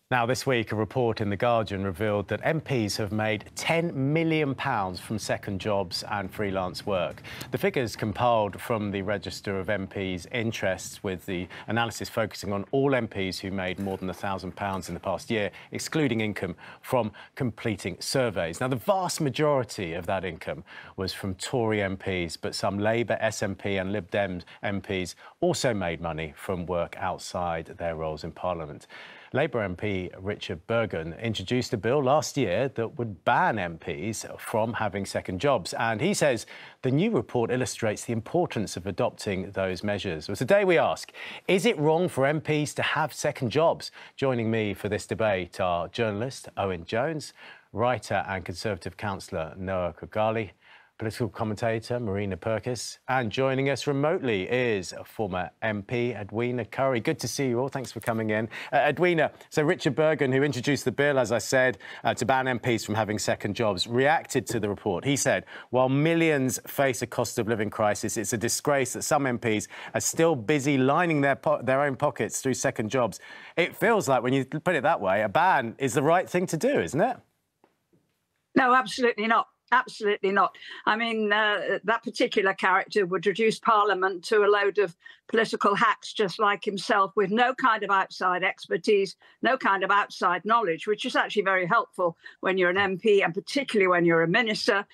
Now, this week, a report in The Guardian revealed that MPs have made £10 million from second jobs and freelance work. The figures compiled from the Register of MPs' interests, with the analysis focusing on all MPs who made more than £1,000 in the past year, excluding income from completing surveys. Now, the vast majority of that income was from Tory MPs, but some Labour, SNP and Lib Dem MPs also made money from work outside their roles in Parliament. Labour MP Richard Burgon introduced a bill last year that would ban MPs from having second jobs, and he says the new report illustrates the importance of adopting those measures. Well, today we ask, is it wrong for MPs to have second jobs? Joining me for this debate are journalist Owen Jones, writer and Conservative councillor Noah Khogali, political commentator Marina Purkiss, and joining us remotely is former MP Edwina Currie. Good to see you all. Thanks for coming in. Edwina, so Richard Burgon, who introduced the bill, as I said, to ban MPs from having second jobs, reacted to the report. He said, while millions face a cost of living crisis, it's a disgrace that some MPs are still busy lining their own pockets through second jobs. It feels like, when you put it that way, a ban is the right thing to do, isn't it? No, absolutely not. Absolutely not. I mean, that particular character would reduce Parliament to a load of political hacks just like himself, with no kind of outside expertise, no kind of outside knowledge, which is actually very helpful when you're an MP and particularly when you're a minister,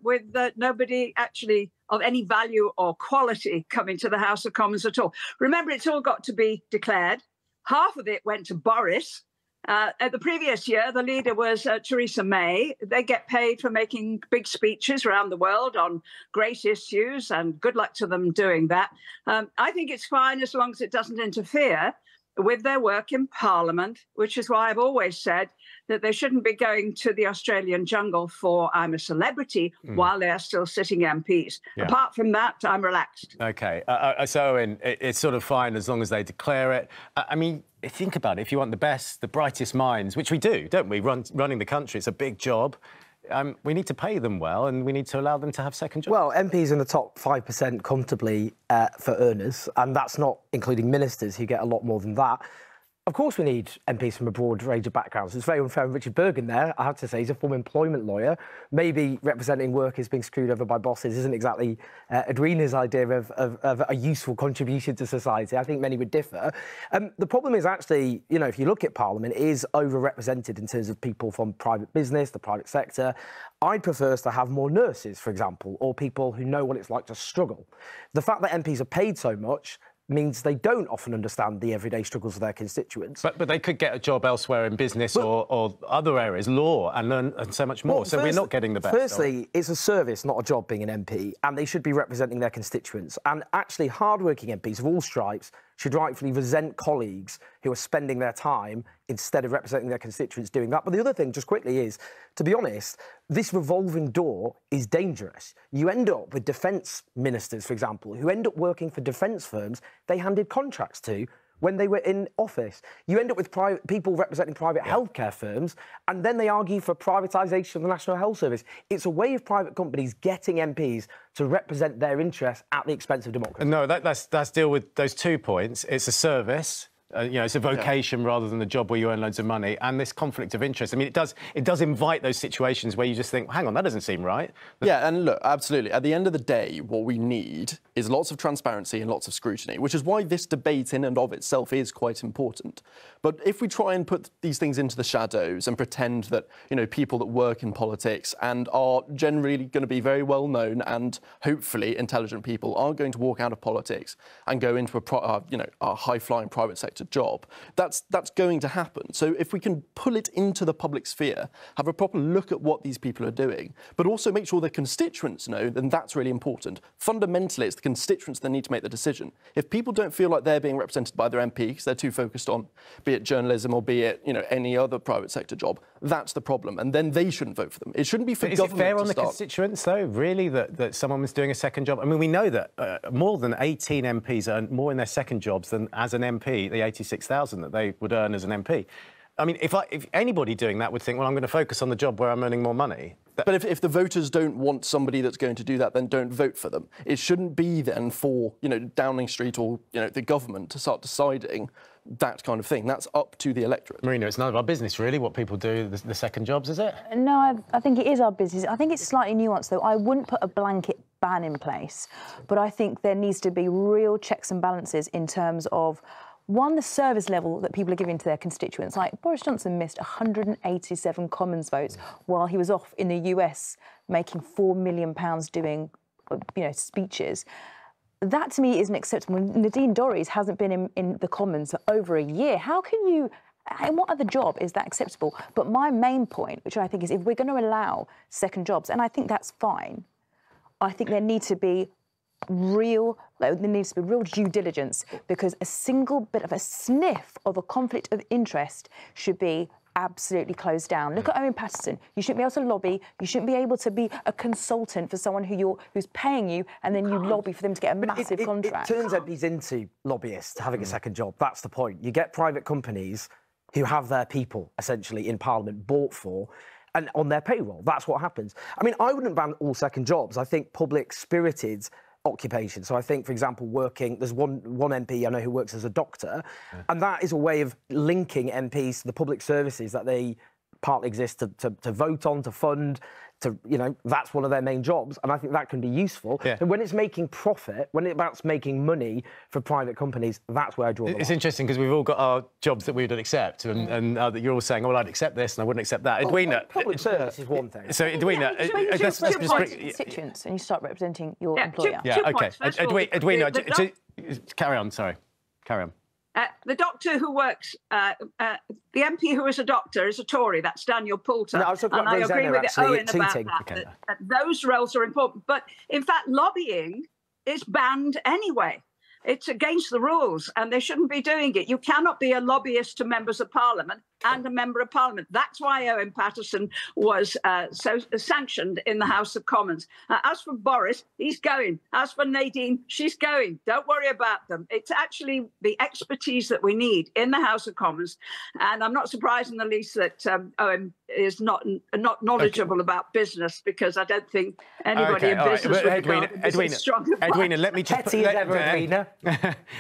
with nobody actually of any value or quality coming to the House of Commons at all. Remember, it's all got to be declared. Half of it went to Boris. The previous year, the leader was Theresa May. They get paid for making big speeches around the world on great issues, and good luck to them doing that. I think it's fine as long as it doesn't interfere with their work in Parliament, which is why I've always said that they shouldn't be going to the Australian jungle for I'm a celebrity while they are still sitting MPs. Yeah. Apart from that, I'm relaxed. OK. So it's sort of fine as long as they declare it. I mean, think about it. If you want the best, the brightest minds, which we do, don't we, running the country, it's a big job. We need to pay them well, and we need to allow them to have second jobs. Well, MPs in the top 5% comfortably for earners, and that's not including ministers who get a lot more than that. Of course we need MPs from a broad range of backgrounds. It's very unfair. Richard Burgon there, I have to say, he's a former employment lawyer. Maybe representing workers being screwed over by bosses isn't exactly Edwina's idea of a useful contribution to society. I think many would differ. The problem is actually, you know, if you look at Parliament, it is overrepresented in terms of people from private business, the private sector. I'd prefer us to have more nurses, for example, or people who know what it's like to struggle. The fact that MPs are paid so much means they don't often understand the everyday struggles of their constituents. But they could get a job elsewhere in business or other areas, law, and learn so much more. Well, so we're not getting the best. Firstly, it's a service, not a job, being an MP, and they should be representing their constituents. And actually, hard-working MPs of all stripes should rightfully resent colleagues who are spending their time instead of representing their constituents doing that. But the other thing, just quickly, is, to be honest, this revolving door is dangerous. You end up with defence ministers, for example, who end up working for defence firms they handed contracts to when they were in office. You end up with people representing private healthcare firms, and then they argue for privatisation of the National Health Service. It's a way of private companies getting MPs to represent their interests at the expense of democracy. No, that's deal with those 2 points. It's a service. You know, it's a vocation rather than a job where you earn loads of money, and this conflict of interest. I mean, it does invite those situations where you just think, hang on, that doesn't seem right. Yeah, and look, absolutely. At the end of the day, what we need is lots of transparency and lots of scrutiny, which is why this debate in and of itself is quite important. But if we try and put these things into the shadows and pretend that, you know, people that work in politics and are generally going to be very well known and hopefully intelligent people are going to walk out of politics and go into a high-flying private sector job, that's going to happen. So if we can pull it into the public sphere, have a proper look at what these people are doing, but also make sure their constituents know, then that's really important. Fundamentally, it's the constituents that need to make the decision. If people don't feel like they're being represented by their MP because they're too focused on, be it journalism or be it, you know, any other private sector job, that's the problem. And then they shouldn't vote for them. It shouldn't be for government to start. Is it fair on the constituents, though, really, that someone was doing a second job? I mean, we know that more than 18 MPs earn more in their second jobs than as an MP, the 86,000 that they would earn as an MP. I mean, if anybody doing that would think, well, I'm going to focus on the job where I'm earning more money, But if the voters don't want somebody that's going to do that, then don't vote for them. It shouldn't be then for, Downing Street or, the government to start deciding that kind of thing. That's up to the electorate. Marina, it's none of our business, really, what people do, the second jobs, is it? No, I think it is our business. I think it's slightly nuanced, though. I wouldn't put a blanket ban in place, but I think there needs to be real checks and balances in terms of, one, the service level that people are giving to their constituents. Like, Boris Johnson missed 187 Commons votes while he was off in the US making £4 million doing, speeches. That, to me, isn't acceptable. Nadine Dorries hasn't been in the Commons for over a year. How can you... In what other job is that acceptable? But my main point, which I think is, if we're going to allow second jobs, and I think that's fine, I think there needs to be real due diligence, because a single bit of a sniff of a conflict of interest should be absolutely closed down. Look at Owen Paterson. You shouldn't be able to lobby. You shouldn't be able to be a consultant for someone who's paying you, and then you lobby for them to get a massive contract. It turns MPs into lobbyists having a second job. That's the point. You get private companies who have their people, essentially, in Parliament bought for and on their payroll. That's what happens. I mean, I wouldn't ban all second jobs. I think public-spirited occupation. So I think, for example, there's one MP I know who works as a doctor, and that is a way of linking MPs to the public services that they partly exist to vote on, to fund, that's one of their main jobs, and I think that can be useful. Yeah. And when it's making profit, when it's making money for private companies, that's where I draw the line. It's interesting because we've all got our jobs that we would accept, and you're all saying, oh, well, I'd accept this and I wouldn't accept that. Edwina... Public service is one thing. So, Edwina... let's just bring constituents and you start representing your employer. Two points. Edwina, carry on, sorry. Carry on. The doctor who works, the MP who is a doctor is a Tory. That's Daniel Poulter. No, I was talking about and I agree with Owen about that, okay. that those roles are important. But in fact, lobbying is banned anyway. It's against the rules, and they shouldn't be doing it. You cannot be a lobbyist to members of Parliament and a member of Parliament. That's why Owen Paterson was so sanctioned in the House of Commons. As for Boris, he's going. As for Nadine, she's going. Don't worry about them. It's actually the expertise that we need in the House of Commons. And I'm not surprised in the least that Owen is not knowledgeable about business, because I don't think anybody in business would regard business stronger. Edwina, let me just...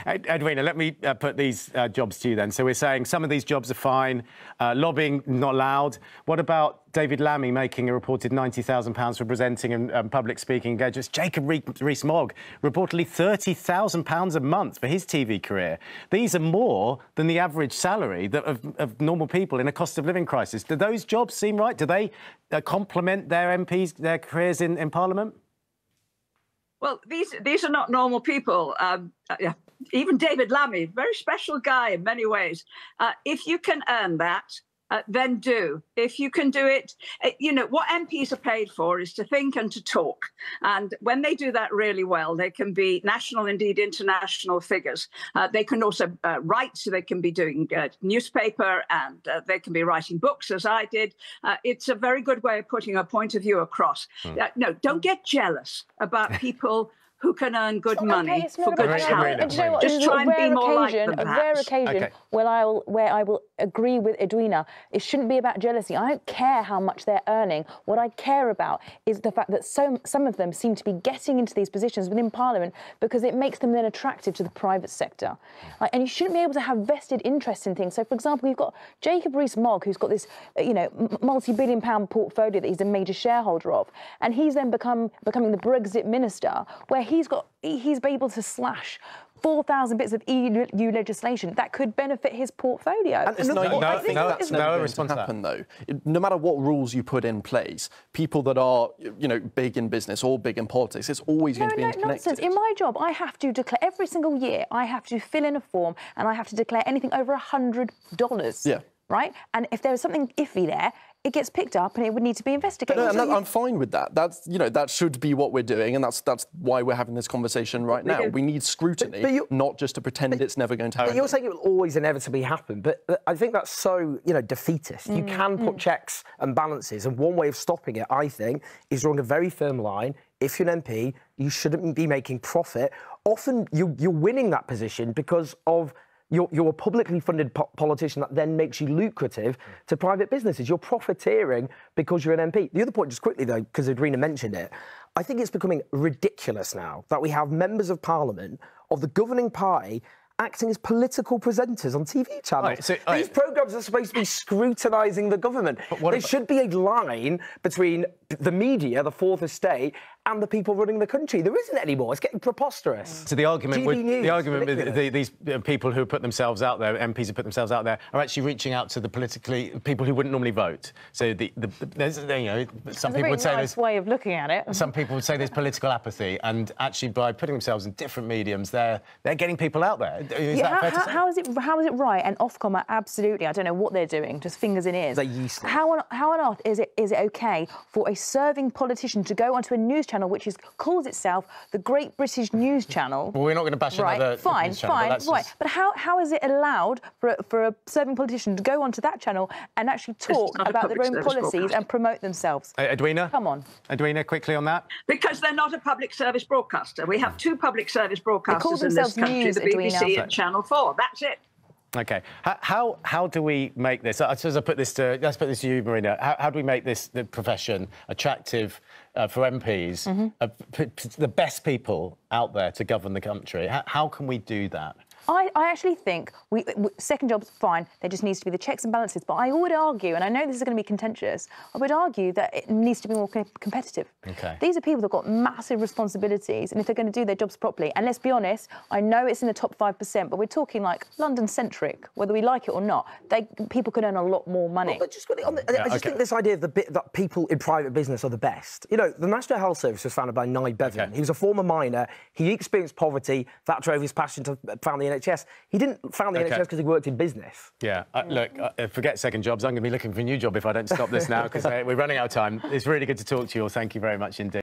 Edwina, let me put these jobs to you then. So we're saying some of these jobs are fine. Lobbying, not allowed. What about David Lammy making a reported £90,000 for presenting and public speaking engagements? Jacob Rees-Mogg, reportedly £30,000 a month for his TV career. These are more than the average salary of normal people in a cost of living crisis. Do those jobs seem right? Do they complement their MPs, their careers in Parliament? Well, these are not normal people. Even David Lammy, very special guy in many ways. If you can earn that, then do. If you can do it, what MPs are paid for is to think and to talk. And when they do that really well, they can be national, indeed international figures. They can also write, so they can be doing newspaper, and they can be writing books, as I did. It's a very good way of putting a point of view across. No, don't get jealous about people who can earn good money for good talent. Just try and be more like them, perhaps. A rare occasion where I will agree with Edwina. It shouldn't be about jealousy. I don't care how much they're earning. What I care about is the fact that some of them seem to be getting into these positions within Parliament because it makes them then attractive to the private sector. And you shouldn't be able to have vested interest in things. So, for example, you've got Jacob Rees-Mogg, who's got this, multi-billion-pound portfolio that he's a major shareholder of, and he's then becoming the Brexit minister, where he's been able to slash 4,000 bits of EU legislation that could benefit his portfolio. I think that's never going to happen, though. No matter what rules you put in place, people that are, big in business or big in politics, it's always going to be interconnected. Nonsense. In my job, I have to declare every single year. I have to fill in a form, and I have to declare anything over $100. Yeah. Right? And if there is something iffy there, it gets picked up and it would need to be investigated. I'm fine with that. That's, that should be what we're doing, and that's why we're having this conversation right now. We need scrutiny, not just to pretend it's never going to happen. But you're saying it will always inevitably happen, but I think that's so, defeatist. You can put checks and balances, and one way of stopping it, I think, is drawing a very firm line. If you're an MP, you shouldn't be making profit. Often you're winning that position because of You're a publicly funded politician that then makes you lucrative to private businesses. You're profiteering because you're an MP. The other point, just quickly though, because Edwina mentioned it, I think it's becoming ridiculous now that we have members of parliament of the governing party acting as political presenters on TV channels. These programmes are supposed to be scrutinising the government. There should be a line between the media, the fourth estate, and the people running the country. There isn't anymore. It's getting preposterous. So the argument with these people who put themselves out there, MPs who put themselves out there, are actually reaching out to the people who wouldn't normally vote. So there's, some people would say there's a way of looking at it. Some people would say there's political apathy, and actually by putting themselves in different mediums, they're getting people out there. Is that fair to say? How is it right? And Ofcom, absolutely. I don't know what they're doing. Just fingers in ears. They're useless. How on earth is it okay for a serving politician to go onto a news channel which calls itself the Great British News Channel? Well, we're not going to bash another news channel. But how is it allowed for a serving politician to go onto that channel and actually talk about their own policies and promote themselves? Edwina? Come on. Edwina, quickly on that. Because they're not a public service broadcaster. We have two public service broadcasters in this country, news, the BBC Edwina. and Channel 4. That's it. OK. How do we make this... I suppose let's put this to you, Marina. How do we make the profession attractive for MPs, the best people out there to govern the country? How can we do that? I actually think second jobs, fine, there just needs to be the checks and balances. But I would argue, and I know this is going to be contentious, I would argue that it needs to be more competitive. Okay. These are people that have got massive responsibilities, and if they're going to do their jobs properly, and let's be honest, I know it's in the top 5%, but we're talking like London-centric, whether we like it or not. People could earn a lot more money. But just I just think this idea of that people in private business are the best. You know, the National Health Service was founded by Nye Bevan. Okay. He was a former miner. He experienced poverty. That drove his passion to found the NHS. He didn't found the NHS because he worked in business. Yeah, look, forget second jobs. I'm going to be looking for a new job if I don't stop this now, because we're running out of time. It's really good to talk to you all. Thank you very much indeed.